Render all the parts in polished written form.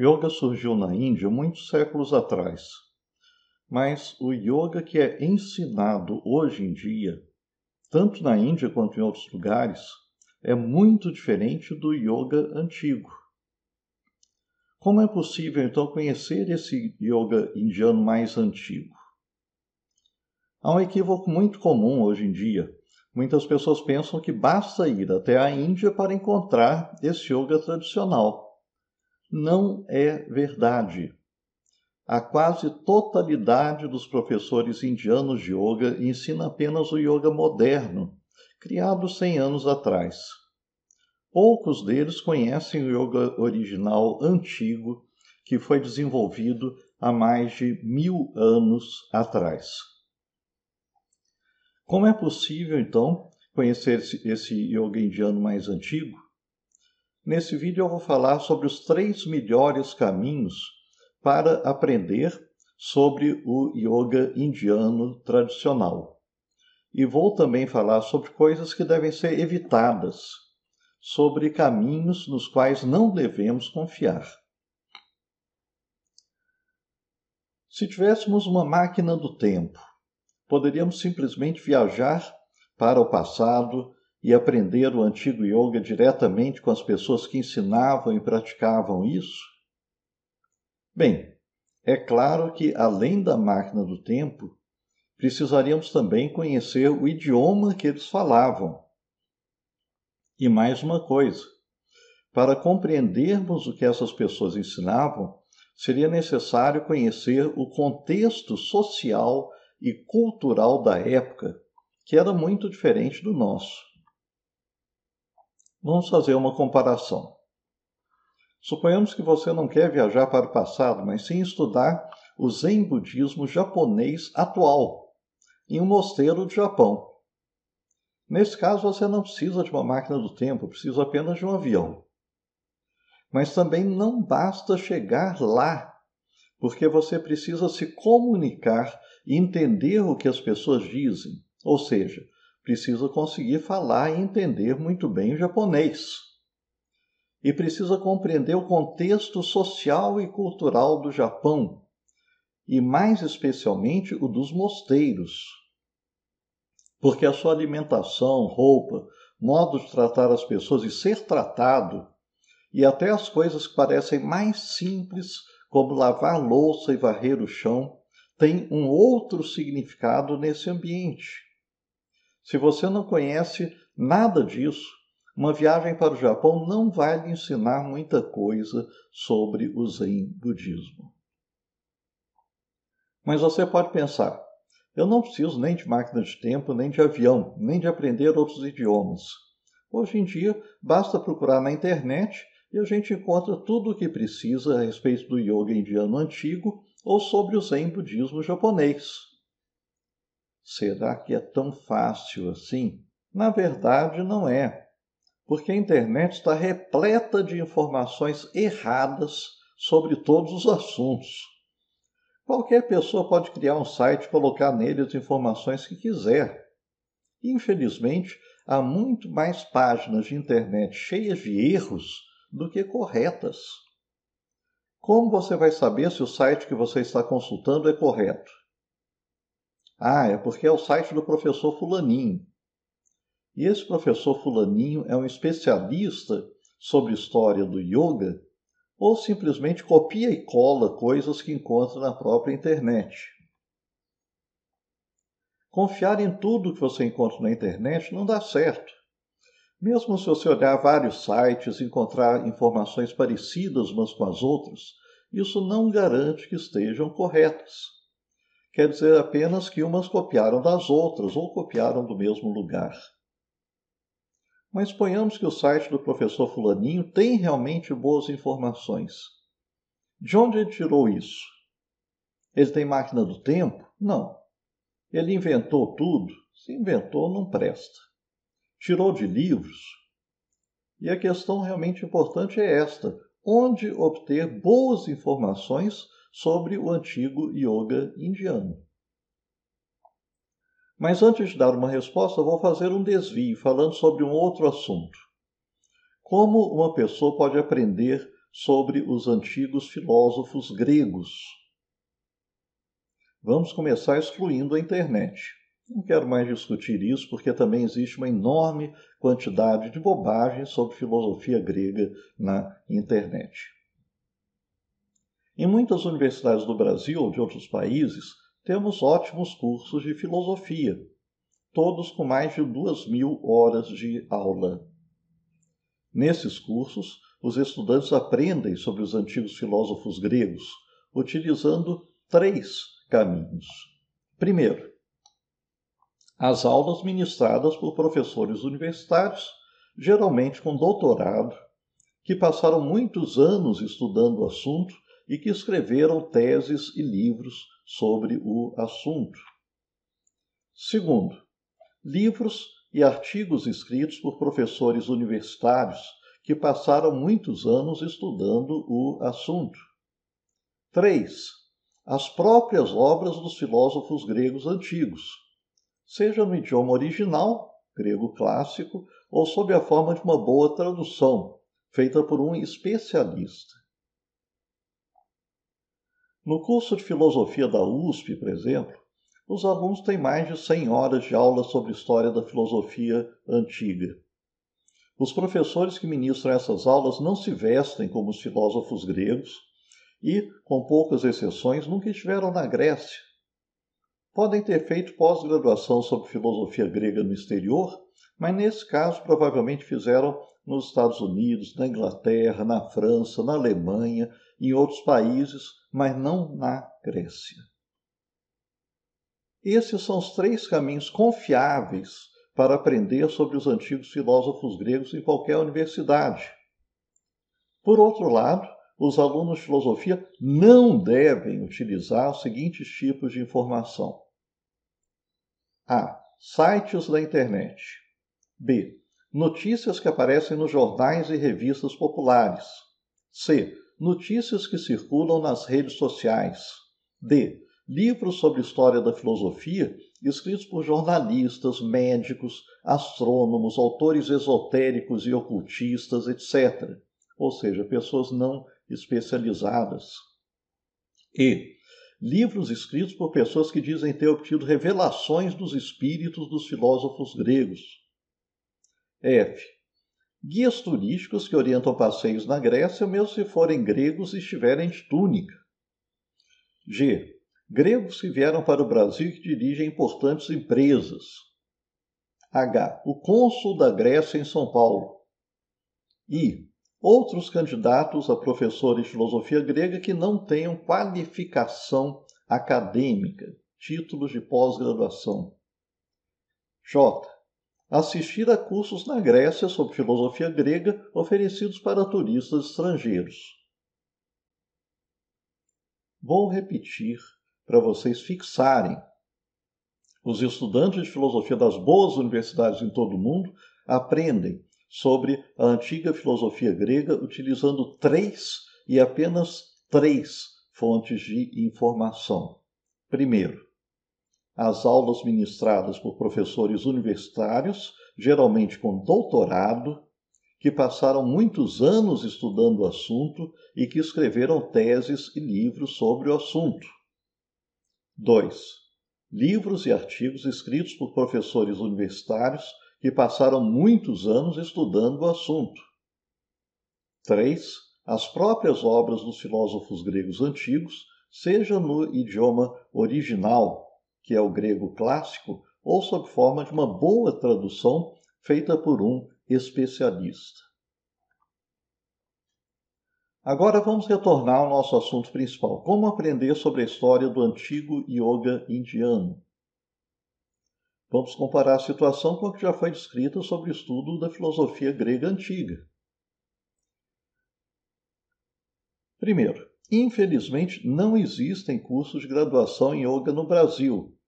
yoga surgiu na Índia muitos séculos atrás, mas o yoga que é ensinado hoje em dia, tanto na Índia quanto em outros lugares, é muito diferente do yoga antigo. Como é possível, então, conhecer esse yoga indiano mais antigo? Há um equívoco muito comum hoje em dia. Muitas pessoas pensam que basta ir até a Índia para encontrar esse yoga tradicional. Não é verdade. A quase totalidade dos professores indianos de yoga ensina apenas o yoga moderno, criado 100 anos atrás. Poucos deles conhecem o yoga original antigo, que foi desenvolvido há mais de 1000 anos atrás. Como é possível, então, conhecer esse yoga indiano mais antigo? Nesse vídeo eu vou falar sobre os 3 melhores caminhos para aprender sobre o yoga indiano tradicional. E vou também falar sobre coisas que devem ser evitadas, sobre caminhos nos quais não devemos confiar. Se tivéssemos uma máquina do tempo, poderíamos simplesmente viajar para o passado e aprender o antigo yoga diretamente com as pessoas que ensinavam e praticavam isso? Bem, é claro que, além da máquina do tempo, precisaríamos também conhecer o idioma que eles falavam. E mais uma coisa, para compreendermos o que essas pessoas ensinavam, seria necessário conhecer o contexto social e cultural da época, que era muito diferente do nosso. Vamos fazer uma comparação. Suponhamos que você não quer viajar para o passado, mas sim estudar o Zen budismo japonês atual, em um mosteiro do Japão. Nesse caso, você não precisa de uma máquina do tempo, precisa apenas de um avião. Mas também não basta chegar lá, porque você precisa se comunicar e entender o que as pessoas dizem, ou seja, precisa conseguir falar e entender muito bem o japonês. E precisa compreender o contexto social e cultural do Japão, e mais especialmente o dos mosteiros. Porque a sua alimentação, roupa, modo de tratar as pessoas e ser tratado, e até as coisas que parecem mais simples, como lavar louça e varrer o chão, tem um outro significado nesse ambiente. Se você não conhece nada disso, uma viagem para o Japão não vai lhe ensinar muita coisa sobre o Zen budismo. Mas você pode pensar, eu não preciso nem de máquina de tempo, nem de avião, nem de aprender outros idiomas. Hoje em dia, basta procurar na internet e a gente encontra tudo o que precisa a respeito do yoga indiano antigo ou sobre o Zen budismo japonês. Será que é tão fácil assim? Na verdade, não é, porque a internet está repleta de informações erradas sobre todos os assuntos. Qualquer pessoa pode criar um site e colocar nele as informações que quiser. Infelizmente, há muito mais páginas de internet cheias de erros do que corretas. Como você vai saber se o site que você está consultando é correto? É porque é o site do professor fulaninho. E esse professor fulaninho é um especialista sobre história do yoga ou simplesmente copia e cola coisas que encontra na própria internet? Confiar em tudo que você encontra na internet não dá certo. Mesmo se você olhar vários sites e encontrar informações parecidas umas com as outras, isso não garante que estejam corretas. Quer dizer apenas que umas copiaram das outras ou copiaram do mesmo lugar. Mas suponhamos que o site do professor fulaninho tem realmente boas informações. De onde ele tirou isso? Ele tem máquina do tempo? Não. Ele inventou tudo? Se inventou, não presta. Tirou de livros? E a questão realmente importante é esta: onde obter boas informações sobre o antigo yoga indiano? Mas antes de dar uma resposta, vou fazer um desvio falando sobre um outro assunto. Como uma pessoa pode aprender sobre os antigos filósofos gregos. Vamos começar excluindo a internet. Não quero mais discutir isso, porque também existe uma enorme quantidade de bobagens sobre filosofia grega na internet. Em muitas universidades do Brasil ou de outros países, temos ótimos cursos de filosofia, todos com mais de 2.000 horas de aula. Nesses cursos, os estudantes aprendem sobre os antigos filósofos gregos, utilizando 3 caminhos. Primeiro, as aulas ministradas por professores universitários, geralmente com doutorado, que passaram muitos anos estudando o assunto e que escreveram teses e livros sobre o assunto. Segundo, livros e artigos escritos por professores universitários que passaram muitos anos estudando o assunto. 3. As próprias obras dos filósofos gregos antigos, seja no idioma original, grego clássico, ou sob a forma de uma boa tradução, feita por um especialista. No curso de filosofia da USP, por exemplo, os alunos têm mais de 100 horas de aula sobre história da filosofia antiga. Os professores que ministram essas aulas não se vestem como os filósofos gregos e, com poucas exceções, nunca estiveram na Grécia. Podem ter feito pós-graduação sobre filosofia grega no exterior, mas nesse caso provavelmente fizeram nos Estados Unidos, na Inglaterra, na França, na Alemanha, em outros países, mas não na Grécia. Esses são os 3 caminhos confiáveis para aprender sobre os antigos filósofos gregos em qualquer universidade. Por outro lado, os alunos de filosofia não devem utilizar os seguintes tipos de informação. A. Sites da internet. B. Notícias que aparecem nos jornais e revistas populares. C. Notícias que circulam nas redes sociais. D. Livros sobre história da filosofia escritos por jornalistas, médicos, astrônomos, autores esotéricos e ocultistas, etc. Ou seja, pessoas não especializadas. E. Livros escritos por pessoas que dizem ter obtido revelações dos espíritos dos filósofos gregos. F. Guias turísticos que orientam passeios na Grécia, mesmo se forem gregos e estiverem de túnica. G. Gregos que vieram para o Brasil e que dirigem importantes empresas. H. O cônsul da Grécia em São Paulo. I. Outros candidatos a professores de filosofia grega que não tenham qualificação acadêmica, títulos de pós-graduação. J. Assistir a cursos na Grécia sobre filosofia grega oferecidos para turistas estrangeiros. Vou repetir para vocês fixarem. Os estudantes de filosofia das boas universidades em todo o mundo aprendem sobre a antiga filosofia grega utilizando 3 e apenas 3 fontes de informação. Primeiro, as aulas ministradas por professores universitários, geralmente com doutorado, que passaram muitos anos estudando o assunto e que escreveram teses e livros sobre o assunto. 2. Livros e artigos escritos por professores universitários que passaram muitos anos estudando o assunto. 3. As próprias obras dos filósofos gregos antigos, seja no idioma original, que é o grego clássico, ou sob forma de uma boa tradução feita por um especialista. Agora vamos retornar ao nosso assunto principal. Como aprender sobre a história do antigo yoga indiano? Vamos comparar a situação com a que já foi descrita sobre o estudo da filosofia grega antiga. Primeiro, infelizmente não existem cursos de graduação em yoga no Brasil,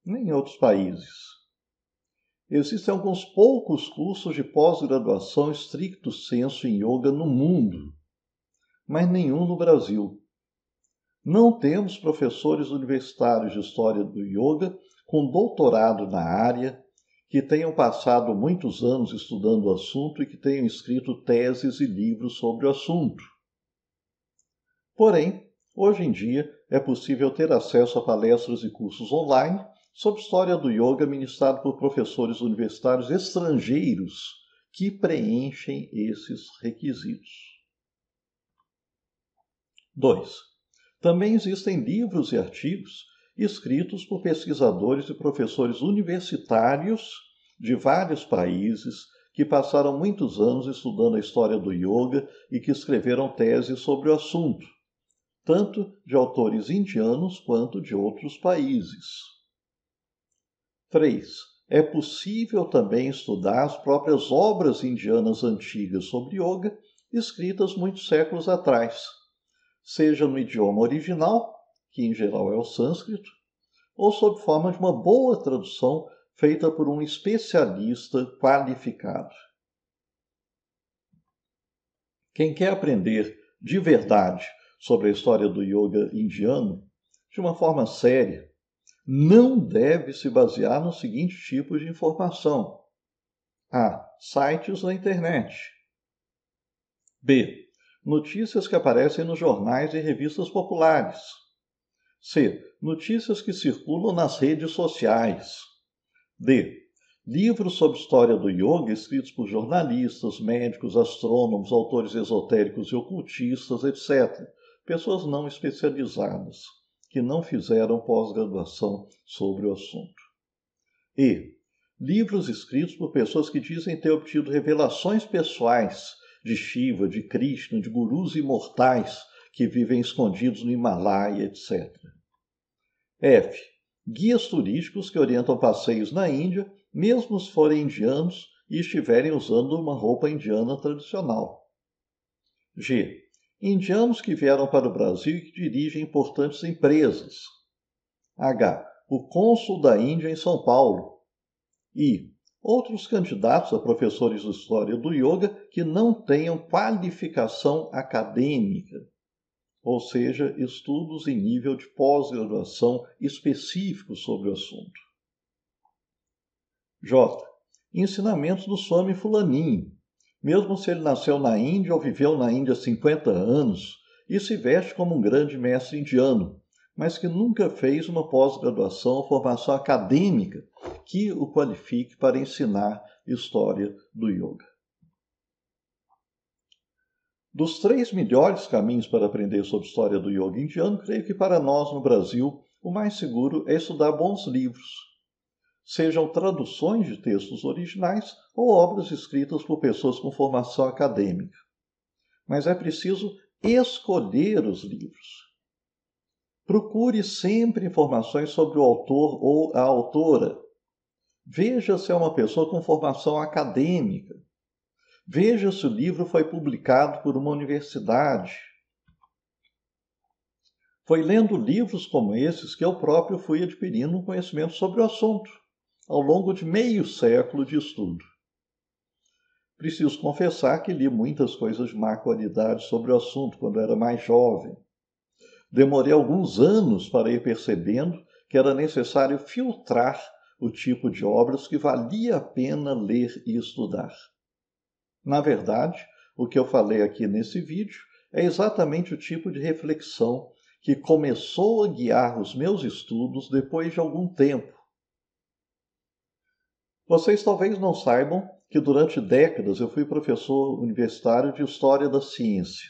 nem em outros países. Existem alguns poucos cursos de pós-graduação stricto sensu em yoga no mundo, mas nenhum no Brasil. Não temos professores universitários de história do yoga com doutorado na área, que tenham passado muitos anos estudando o assunto e que tenham escrito teses e livros sobre o assunto. Porém, hoje em dia é possível ter acesso a palestras e cursos online sobre história do yoga ministrado por professores universitários estrangeiros que preenchem esses requisitos. 2. Também existem livros e artigos escritos por pesquisadores e professores universitários de vários países que passaram muitos anos estudando a história do yoga e que escreveram teses sobre o assunto, tanto de autores indianos quanto de outros países. 3. É possível também estudar as próprias obras indianas antigas sobre yoga, escritas muitos séculos atrás, seja no idioma original, que em geral é o sânscrito, ou sob forma de uma boa tradução feita por um especialista qualificado. Quem quer aprender de verdade sobre a história do yoga indiano, de uma forma séria, não deve se basear nos seguintes tipos de informação. A. Sites na internet. B. Notícias que aparecem nos jornais e revistas populares. C. Notícias que circulam nas redes sociais. D. Livros sobre história do yoga escritos por jornalistas, médicos, astrônomos, autores esotéricos e ocultistas, etc. Pessoas não especializadas, que não fizeram pós-graduação sobre o assunto. E. Livros escritos por pessoas que dizem ter obtido revelações pessoais de Shiva, de Krishna, de gurus imortais que vivem escondidos no Himalaia, etc. F. Guias turísticos que orientam passeios na Índia, mesmo se forem indianos e estiverem usando uma roupa indiana tradicional. G. Indianos que vieram para o Brasil e que dirigem importantes empresas. H. O cônsul da Índia em São Paulo. I. Outros candidatos a professores de história do yoga que não tenham qualificação acadêmica, ou seja, estudos em nível de pós-graduação específicos sobre o assunto. J. Ensinamentos do Swami Fulaninho, mesmo se ele nasceu na Índia ou viveu na Índia há 50 anos e se veste como um grande mestre indiano, mas que nunca fez uma pós-graduação ou formação acadêmica que o qualifique para ensinar história do yoga. Dos 3 melhores caminhos para aprender sobre história do yoga indiano, creio que para nós no Brasil o mais seguro é estudar bons livros, sejam traduções de textos originais ou obras escritas por pessoas com formação acadêmica. Mas é preciso escolher os livros. Procure sempre informações sobre o autor ou a autora. Veja se é uma pessoa com formação acadêmica. Veja se o livro foi publicado por uma universidade. Foi lendo livros como esses que eu próprio fui adquirindo um conhecimento sobre o assunto, ao longo de meio século de estudo. Preciso confessar que li muitas coisas de má qualidade sobre o assunto quando era mais jovem. Demorei alguns anos para ir percebendo que era necessário filtrar o tipo de obras que valia a pena ler e estudar. Na verdade, o que eu falei aqui nesse vídeo é exatamente o tipo de reflexão que começou a guiar os meus estudos depois de algum tempo. Vocês talvez não saibam que durante décadas eu fui professor universitário de História da Ciência.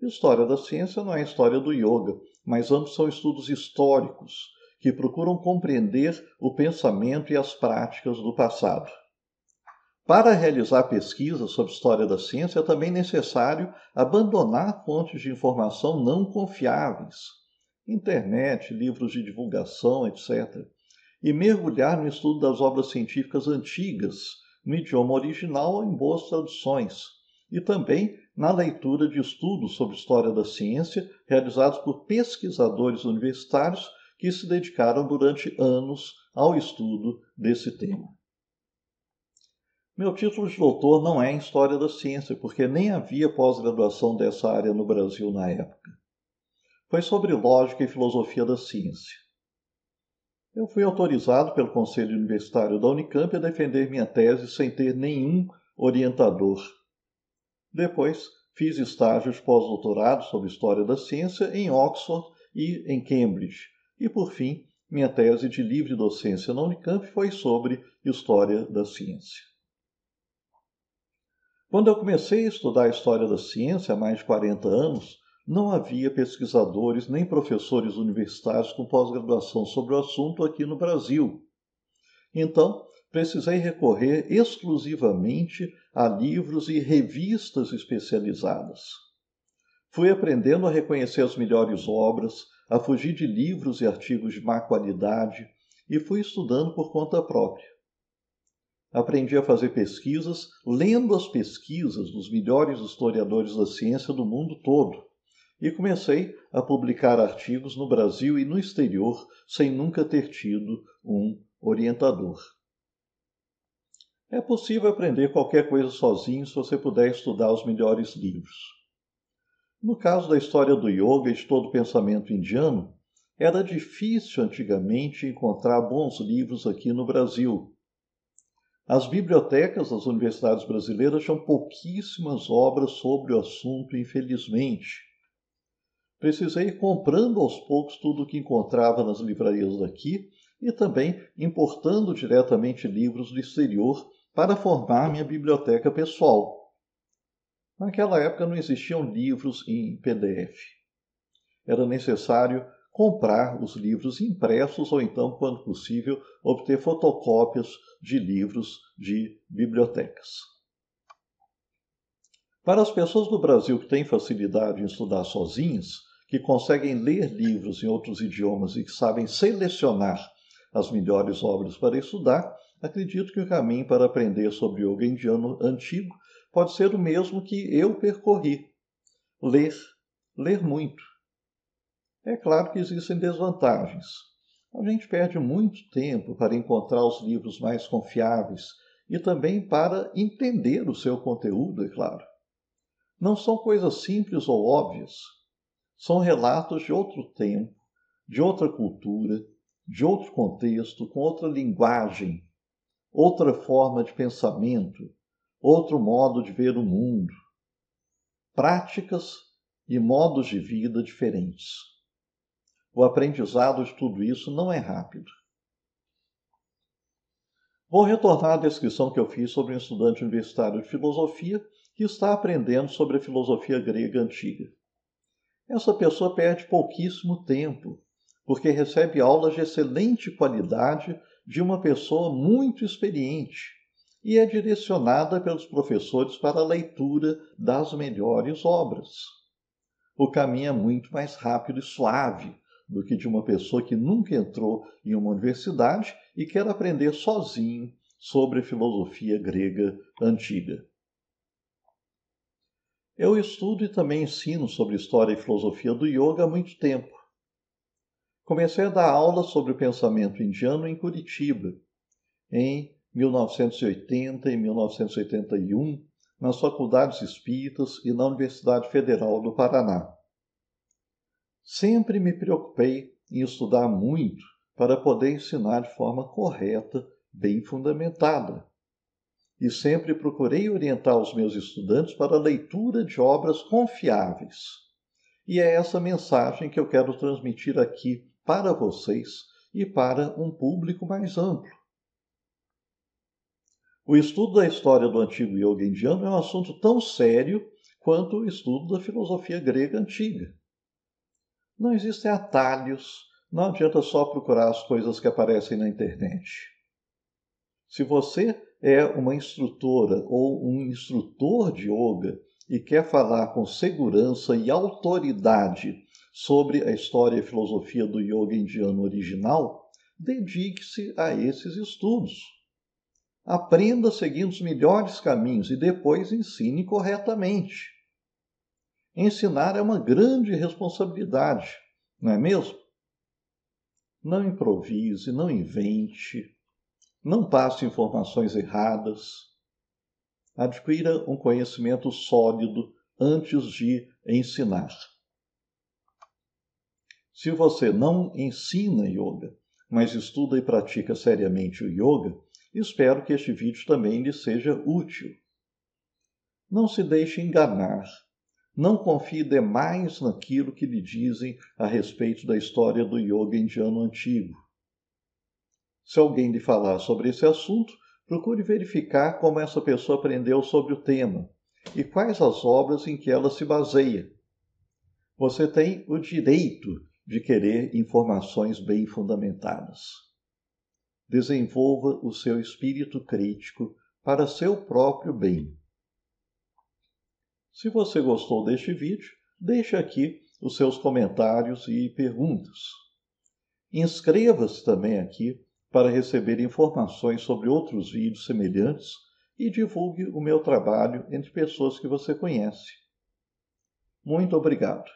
História da ciência não é história do yoga, mas ambos são estudos históricos que procuram compreender o pensamento e as práticas do passado. Para realizar pesquisas sobre história da ciência é também necessário abandonar fontes de informação não confiáveis, internet, livros de divulgação, etc., e mergulhar no estudo das obras científicas antigas, no idioma original ou em boas traduções, e também na leitura de estudos sobre história da ciência realizados por pesquisadores universitários que se dedicaram durante anos ao estudo desse tema. Meu título de doutor não é em História da Ciência, porque nem havia pós-graduação dessa área no Brasil na época. Foi sobre Lógica e Filosofia da Ciência. Eu fui autorizado pelo Conselho Universitário da Unicamp a defender minha tese sem ter nenhum orientador. Depois, Fiz estágios de pós-doutorado sobre História da Ciência em Oxford e em Cambridge. E, por fim, minha tese de livre docência na Unicamp foi sobre História da Ciência. Quando eu comecei a estudar a História da Ciência há mais de 40 anos, não havia pesquisadores nem professores universitários com pós-graduação sobre o assunto aqui no Brasil. Então, precisei recorrer exclusivamente a livros e revistas especializadas. Fui aprendendo a reconhecer as melhores obras, a fugir de livros e artigos de má qualidade e fui estudando por conta própria. Aprendi a fazer pesquisas, lendo as pesquisas dos melhores historiadores da ciência do mundo todo, e comecei a publicar artigos no Brasil e no exterior sem nunca ter tido um orientador. É possível aprender qualquer coisa sozinho se você puder estudar os melhores livros. No caso da história do yoga e de todo o pensamento indiano, era difícil antigamente encontrar bons livros aqui no Brasil. As bibliotecas das universidades brasileiras tinham pouquíssimas obras sobre o assunto, infelizmente. Precisei ir comprando aos poucos tudo o que encontrava nas livrarias daqui e também importando diretamente livros do exterior para formar minha biblioteca pessoal. Naquela época não existiam livros em PDF. Era necessário comprar os livros impressos ou então, quando possível, obter fotocópias de livros de bibliotecas. Para as pessoas do Brasil que têm facilidade em estudar sozinhas, que conseguem ler livros em outros idiomas e que sabem selecionar as melhores obras para estudar, acredito que o caminho para aprender sobre yoga indiano antigo pode ser o mesmo que eu percorri. Ler muito. É claro que existem desvantagens. A gente perde muito tempo para encontrar os livros mais confiáveis e também para entender o seu conteúdo, é claro. Não são coisas simples ou óbvias. São relatos de outro tempo, de outra cultura, de outro contexto, com outra linguagem, outra forma de pensamento, outro modo de ver o mundo, práticas e modos de vida diferentes. O aprendizado de tudo isso não é rápido. Vou retornar à descrição que eu fiz sobre um estudante universitário de filosofia que está aprendendo sobre a filosofia grega antiga. Essa pessoa perde pouquíssimo tempo, porque recebe aulas de excelente qualidade de uma pessoa muito experiente e é direcionada pelos professores para a leitura das melhores obras. O caminho é muito mais rápido e suave do que de uma pessoa que nunca entrou em uma universidade e quer aprender sozinho sobre a filosofia grega antiga. Eu estudo e também ensino sobre história e filosofia do yoga há muito tempo. Comecei a dar aula sobre o pensamento indiano em Curitiba, em 1980 e 1981, nas faculdades espíritas e na Universidade Federal do Paraná. Sempre me preocupei em estudar muito para poder ensinar de forma correta, bem fundamentada. E sempre procurei orientar os meus estudantes para a leitura de obras confiáveis. E é essa mensagem que eu quero transmitir aqui para vocês e para um público mais amplo. O estudo da história do antigo yoga indiano é um assunto tão sério quanto o estudo da filosofia grega antiga. Não existem atalhos, não adianta só procurar as coisas que aparecem na internet. Se você é uma instrutora ou um instrutor de yoga e quer falar com segurança e autoridade sobre a história e filosofia do yoga indiano original, dedique-se a esses estudos. Aprenda seguindo os melhores caminhos e depois ensine corretamente. Ensinar é uma grande responsabilidade, não é mesmo? Não improvise, não invente, não passe informações erradas. Adquira um conhecimento sólido antes de ensinar. Se você não ensina yoga, mas estuda e pratica seriamente o yoga, espero que este vídeo também lhe seja útil. Não se deixe enganar. Não confie demais naquilo que lhe dizem a respeito da história do yoga indiano antigo. Se alguém lhe falar sobre esse assunto, procure verificar como essa pessoa aprendeu sobre o tema e quais as obras em que ela se baseia. Você tem o direito de querer informações bem fundamentadas. Desenvolva o seu espírito crítico para seu próprio bem. Se você gostou deste vídeo, deixe aqui os seus comentários e perguntas. Inscreva-se também aqui para receber informações sobre outros vídeos semelhantes e divulgue o meu trabalho entre pessoas que você conhece. Muito obrigado.